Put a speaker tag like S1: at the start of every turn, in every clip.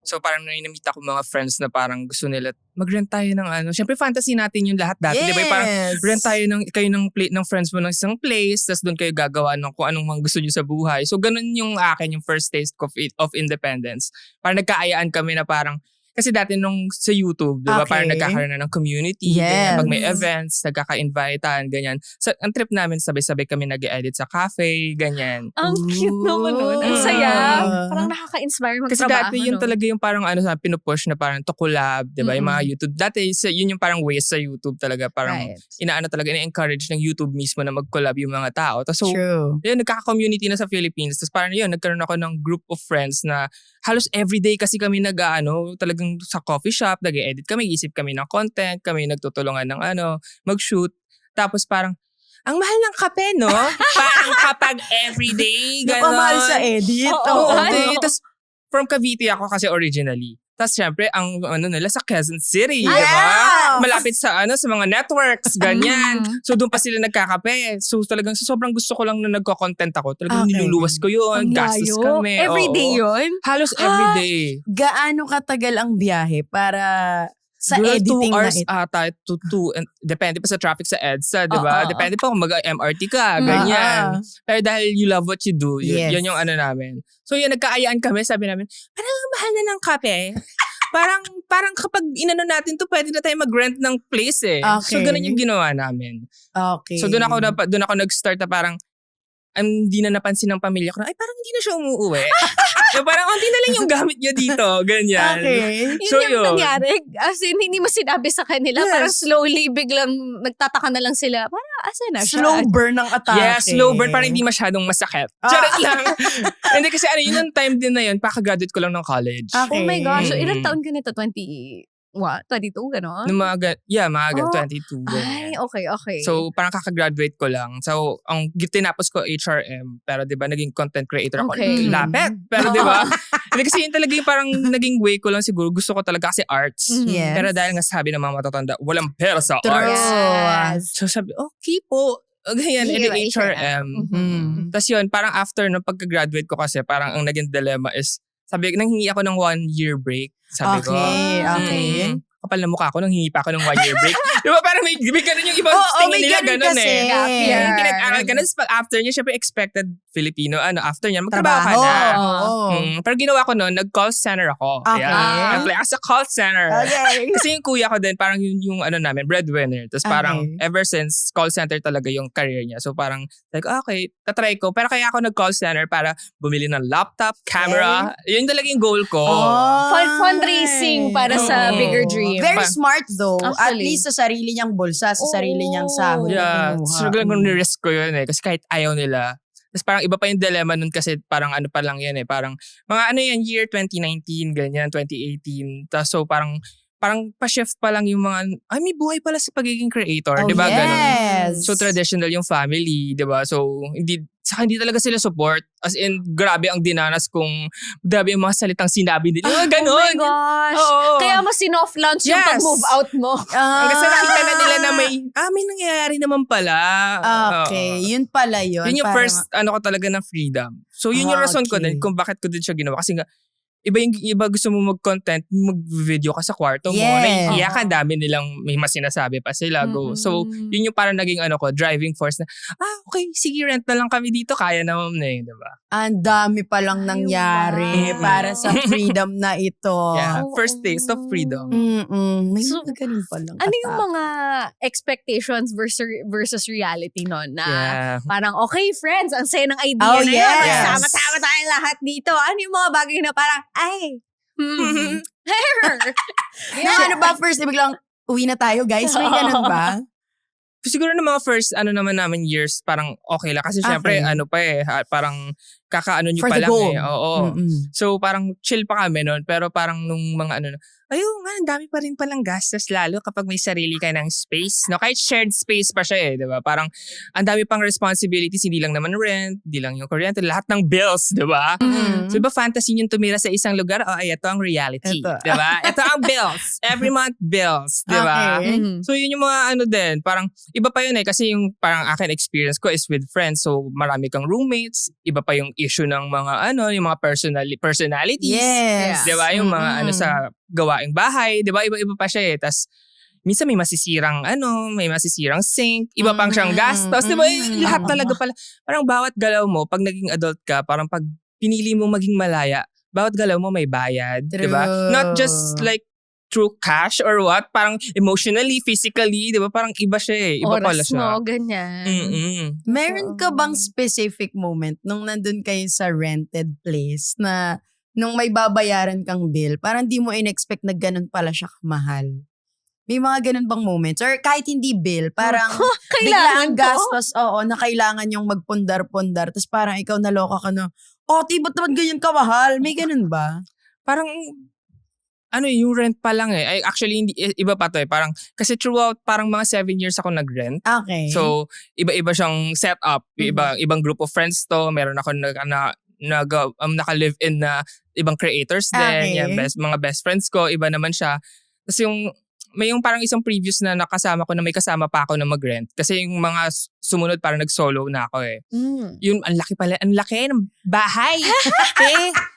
S1: So parang namit ako mga friends na parang gusto nila mag-rent tayo ng ano. Siyempre fantasy natin yung lahat dati. Di ba? Parang rent tayo kayo ng friends mo ng isang place, tapos doon kayo gagawa ng kung anong mga gusto nyo sa buhay. So ganun yung akin, yung first taste of independence. Parang nagkaayaan kami na parang, kasi dati nung sa YouTube, di ba, parang nagkakaroon na ng community, ganyan, pag may events, nagkaka-invitean, ganyan. So, ang trip namin, sabay-sabay kami nag-edit sa cafe, ganyan.
S2: Ang cute naman nun. Ang saya. Parang nakaka-inspire magtrabaho.
S1: Kasi dati yun talaga yung parang pinupush na parang to collab, di ba, yung mga YouTube. Dati yun yung parang ways sa YouTube talaga, parang talaga, ina-encourage ng YouTube mismo na mag-collab yung mga tao. So, yun, nagkaka-community na sa Philippines. Tapos parang yun, nagkaroon ako ng group of friends na halos everyday kasi kami talagang sa coffee shop, nag-edit kami, isip kami ng content, kami nagtutulungan ng mag-shoot. Tapos parang, ang mahal ng kape, no? Parang kapag everyday, gano'n.
S3: Napamahal sa edit.
S1: Tapos, from Cavite ako kasi originally. Tapos syempre, ang nila sa Quezon City, di ba? Malapit sa mga networks, ganyan. So doon pa sila nagkakape. So talagang sobrang gusto ko lang na nagko-content ako. Talagang niluluwas ko yun. Gastos kami.
S2: Everyday yun?
S1: Halos everyday.
S3: Gaano katagal ang biyahe para sa editing
S1: 2 hours
S3: na
S1: ata to 2. Depende pa sa traffic sa EDSA, di ba? Depende pa kung mag-MRT ka, ganyan. Pero dahil you love what you do, yun yung namin. So yun, nagkaayaan kami, sabi namin, parang mahal na ng kape. parang kapag inano natin to, pwede na tayo mag-rent ng place eh. So ganun yung ginawa namin. So doon ako nag-start na parang, hindi na napansin ng pamilya ko na, ay parang hindi na siya umuuwi. So parang hindi na lang yung gamit niya dito. Ganyan.
S2: So yun yung nangyari. As in, hindi mo sinabi sa kanila. Parang slowly, biglang nagtataka na lang sila. Parang asa na siya?
S3: Slow burn ng atake.
S1: Yeah, slow burn. Parang hindi masyadong masakit. Charot lang. Hindi kasi yun yung time din na yun. Paka-graduate ko lang ng college.
S2: Oh my gosh. So ilang taon ka nito? 22, gano'n?
S1: Mga 22.
S2: Ay, okay.
S1: So, parang kakagraduate ko lang. So, ang tinapos ko HRM, pero 'di ba naging content creator ako. Lapit. Pero 'di ba? Hindi kasi yun talaga yung parang naging way ko lang siguro. Gusto ko talaga kasi arts. Pero dahil nga sabi ng mga matatanda, walang pera sa arts. So, sabi, okay po. Ganyan, HRM. Tapos yun, parang after ng pagka-graduate ko kasi, parang ang naging dilemma is, sabi, nanghingi ako ng 1-year break. Sabi ko, kapal na mukha ko nang hingi pa ako ng 1-year break. Di ba parang may ganun yung ibang tingin nila, ganun eh. Pinag-aral ka na. Pag after niya, syempre expected Filipino, after niya, magtrabaho ka na. Pero ginawa ko noon, nag-call center ako. Apply as a call center. Kasi yung kuya ko din, parang yung namin, breadwinner. Tapos parang, ever since, call center talaga yung career niya. So parang, okay, tatry ko. Pero kaya ako nag-call center para bumili ng laptop, camera. Yun talaga yung goal ko.
S2: Fundraising para sa bigger dream.
S3: Very smart though. At least sa sarili niyang bulsa, sa sarili niyang sahod.
S1: Yeah. So talagang risk ko yun eh. Kasi kahit ayaw nila. Tapos parang iba pa yung dilemma nun kasi parang pa lang yan eh. Parang mga year 2019, ganyan, 2018. Tapos so parang pa-shift pa lang yung mga, may buhay pala sa pagiging creator. Diba? Ganun. So traditional yung family. Diba? So hindi talaga sila support. As in, grabe ang dinanas kung grabe yung mga salitang sinabi nila. Ganon.
S2: Oh my gosh. Kaya mas sinoff launch yung pag-move out mo.
S1: Kasi nakita na nila na may nangyayari naman pala.
S3: Okay, yun pala yun.
S1: Yun yung first, ko talaga ng freedom. So yun yung rason ko din kung bakit ko din siya ginawa. Kasi nga, iba gusto mo mag-content, mag-video ka sa kwarto mo. Nahihiya ka, dami nilang may mas sinasabi pa sila. Go. So, yun yung parang naging driving force na, okay, sige, rent na lang kami dito. Kaya naman na yun, diba?
S3: Ang dami palang nangyari para sa freedom na ito.
S1: Yeah, first taste of freedom.
S3: May ganun palang.
S2: Ano yung mga expectations versus reality nun? Na parang, okay, friends, ang saya ng idea na yun. Sama-sama tayong lahat dito. Ano yung mga bagay na parang,
S3: first, biglang, uwi na tayo, guys. May ganun ba?
S1: Siguro na mga first, naman namin years, parang okay lang. Kasi syempre, parang kakaano nyo pa lang eh. Oo. So, parang chill pa kami nun. Pero parang nung mga ayun nga, ang dami pa rin palang gastos lalo kapag may sarili ka ng space. No? Kahit shared space pa siya eh, di ba? Parang ang dami pang responsibilities, hindi lang naman rent, hindi lang yung kuryente, lahat ng bills, di ba? So, iba fantasy yung tumira sa isang lugar, ito ang reality. Di ba? Ito ang bills. Every month bills, di ba? So, yun yung mga din, parang iba pa yun eh, kasi yung parang akin experience ko is with friends. So, marami kang roommates, iba pa yung issue ng mga yung mga personalities.
S3: Yes.
S1: Diba? Yung mga sa gawaing bahay. Diba? Iba-iba pa siya eh. Tas, minsan may masisirang sink, iba pang siyang gastos. Diba? Lahat talaga pala. Parang bawat galaw mo, pag naging adult ka, parang pag pinili mo maging malaya, bawat galaw mo may bayad.
S3: True.
S1: Diba? Not just like through cash or what, parang emotionally, physically, di ba? Parang iba siya eh. Iba pala siya.
S2: Oras mo, ganyan.
S3: Meron ka bang specific moment nung nandun kayo sa rented place na nung may babayaran kang bill, parang di mo in-expect na ganun pala siya kamahal? May mga ganun bang moments? Or kahit hindi bill, parang biglang gastos, na kailangan yung magpundar-pundar, tapos parang ikaw naloka ka na, ba't naman ganyan kamahal? May ganun ba?
S1: Parang yung rent pa lang eh. Ay, actually, hindi, iba pa to eh. Parang, kasi throughout, parang mga 7 years ako nag-rent.
S3: Okay.
S1: So, iba-iba siyang setup. Ibang group of friends to. Meron ako naka-live-in na ibang creators din.
S3: Okay.
S1: Mga best friends ko. Iba naman siya. Tapos may parang isang previous na nakasama ko na may kasama pa ako na mag-rent. Kasi yung mga sumunod parang nag-solo na ako eh. Yun, ang laki ng bahay.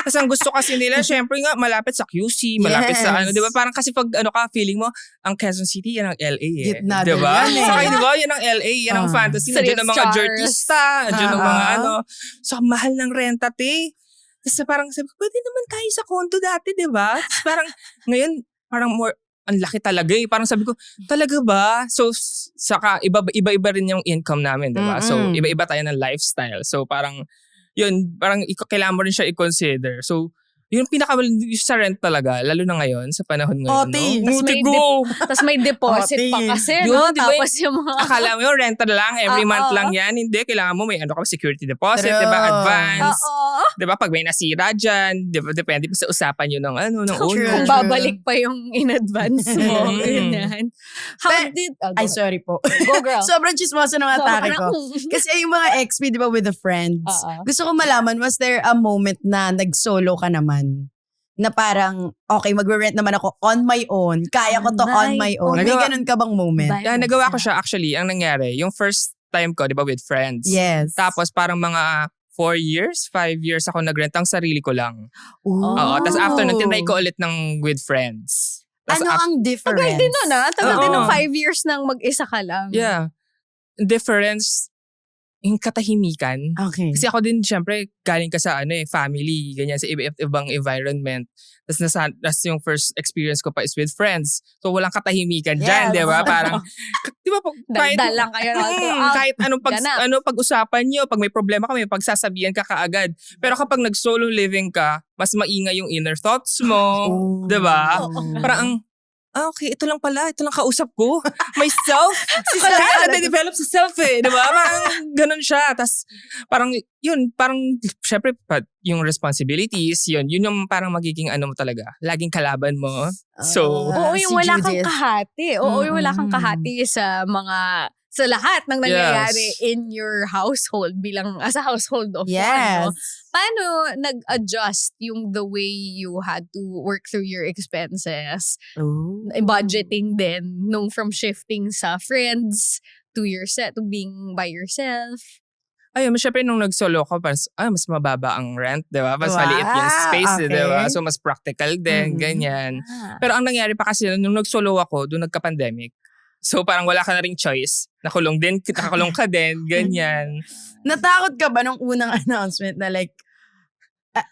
S1: Tapos ang gusto kasi nila, syempre nga, malapit sa QC, malapit sa di ba? Parang kasi pag feeling mo, ang Quezon City, yan ang LA eh. Di ba? Saka di ba, yan ang LA, yan ang fantasy. Nandiyan ang mga jertista, nandiyan ang mga So, mahal ng renta, Tapos parang sabi ko, pwede naman tayo sa condo dati, di ba? Tapos parang, ngayon, parang more, ang laki talaga eh. Parang sabi ko, talaga ba? So, saka iba-iba rin yung income namin, di ba? So, iba-iba tayo ng lifestyle. So, parang, yun, parang kailangan mo rin siya i-consider. So, yung sa rent talaga, lalo na ngayon, sa panahon ngayon,
S2: Tapos may deposit pa kasi,
S1: yun, diba,
S2: tapos yung mga...
S1: Akala mo yung rental lang, every month lang yan. Hindi, kailangan mo may security deposit, di ba? Advance. Di ba? Pag may nasira dyan, di ba? Depende pa sa usapan yun ng owner.
S2: Kung babalik pa yung in advance mo. Ganyan.
S3: Ay, sorry po.
S2: Go girl.
S3: Sobrang chismoso ng atake ko. Kasi yung mga XP, di ba, with the friends. Gusto ko malaman, was there a moment na nag-solo ka naman? Na parang, okay, magre-rent naman ako on my own. Kaya ko to on my own. May ganun ka bang moment?
S1: Nagawa ko siya actually. Ang nangyari, yung first time ko, di ba, with friends.
S3: Yes.
S1: Tapos parang mga 5 years ako nag-rent ang sarili ko lang.
S3: Oo.
S1: Tapos after nun, tinry ko ulit ng with friends. Tas
S3: ang difference?
S2: Tagal din nun Tagal din ng 5 years nang mag-isa ka lang.
S1: Yeah. Difference, yung katahimikan.
S3: Okay.
S1: Kasi ako din, syempre, galing ka sa family, ganyan, sa ibang environment. Tapos yung first experience ko pa is with friends. So, walang katahimikan dyan, di ba? Parang, di ba,
S2: dal lang kayo.
S1: Kahit anong pag-usapan nyo, pag may problema ka, may pagsasabihan ka kaagad. Pero kapag nag-solo living ka, mas maingay yung inner thoughts mo. Di ba? Parang, okay, ito lang kausap ko. Myself. Kaya na-develop sa self eh. Diba? Parang ganun siya. Tapos parang yun, syempre yung responsibilities, yun yung parang magiging mo talaga. Laging kalaban mo. So,
S2: yung wala kang kahati. Yung wala kang kahati sa lahat ng nangyayari in your household bilang as a household of one. Paano nag-adjust yung the way you had to work through your expenses? Budgeting din nung from shifting sa friends to being by yourself.
S1: Ayun, syempre nung nag-solo ko, mas mababa ang rent, di ba? Mas maliit yung space, di ba? So, mas practical din, ganyan. Pero ang nangyari pa kasi, nung nag-solo ako, doon nagka-pandemic. So, parang wala ka na ring choice. Nakakulong ka din, ganyan.
S3: Natakot ka ba nung unang announcement na like,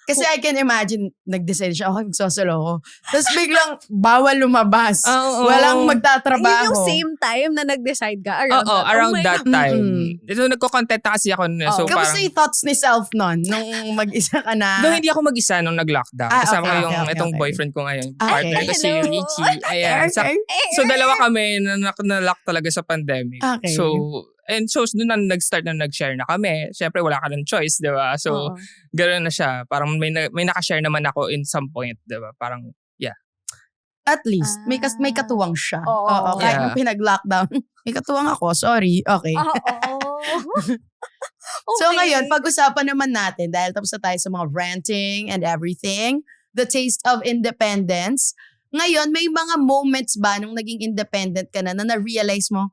S3: kasi I can imagine, nag-decide siya, magsosolo ko. Tapos biglang, bawal lumabas. Walang magtatrabaho.
S2: Yun yung same time na nag-decide ka?
S1: Around that time. Ito, nagko-content na kasi ako. So,
S3: kamusta yung thoughts ni self nun? Nung mag-isa ka na?
S1: Doon hindi ako mag-isa nung nag-lockdown. Kasama ko yung itong boyfriend ko ngayon. Partner ko si Richie. Ayan. So, dalawa kami na-lock talaga sa pandemic. So, doon na nag-start na nag-share na kami. Siyempre, wala ka ng choice, di ba? So, gano'n na siya. Parang may nakashare naman ako in some point, di ba? Parang, yeah.
S3: At least, may katuwang siya. Kahit nung pinag-lockdown, may katuwang ako. Sorry. Okay. So, ngayon, pag-usapan naman natin, dahil tapos na tayo sa mga ranting and everything, the taste of independence. Ngayon, may mga moments ba nung naging independent ka na na-realize mo,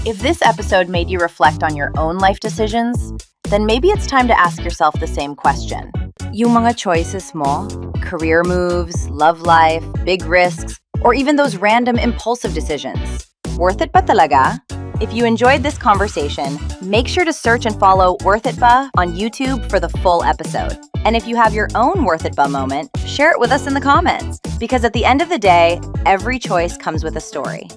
S4: if this episode made you reflect on your own life decisions, then maybe it's time to ask yourself the same question. Yung mga choices mo, career moves, love life, big risks, or even those random impulsive decisions, worth it ba talaga? If you enjoyed this conversation, make sure to search and follow Worth It Ba on YouTube for the full episode. And if you have your own Worth It Ba moment, share it with us in the comments. Because at the end of the day, every choice comes with a story.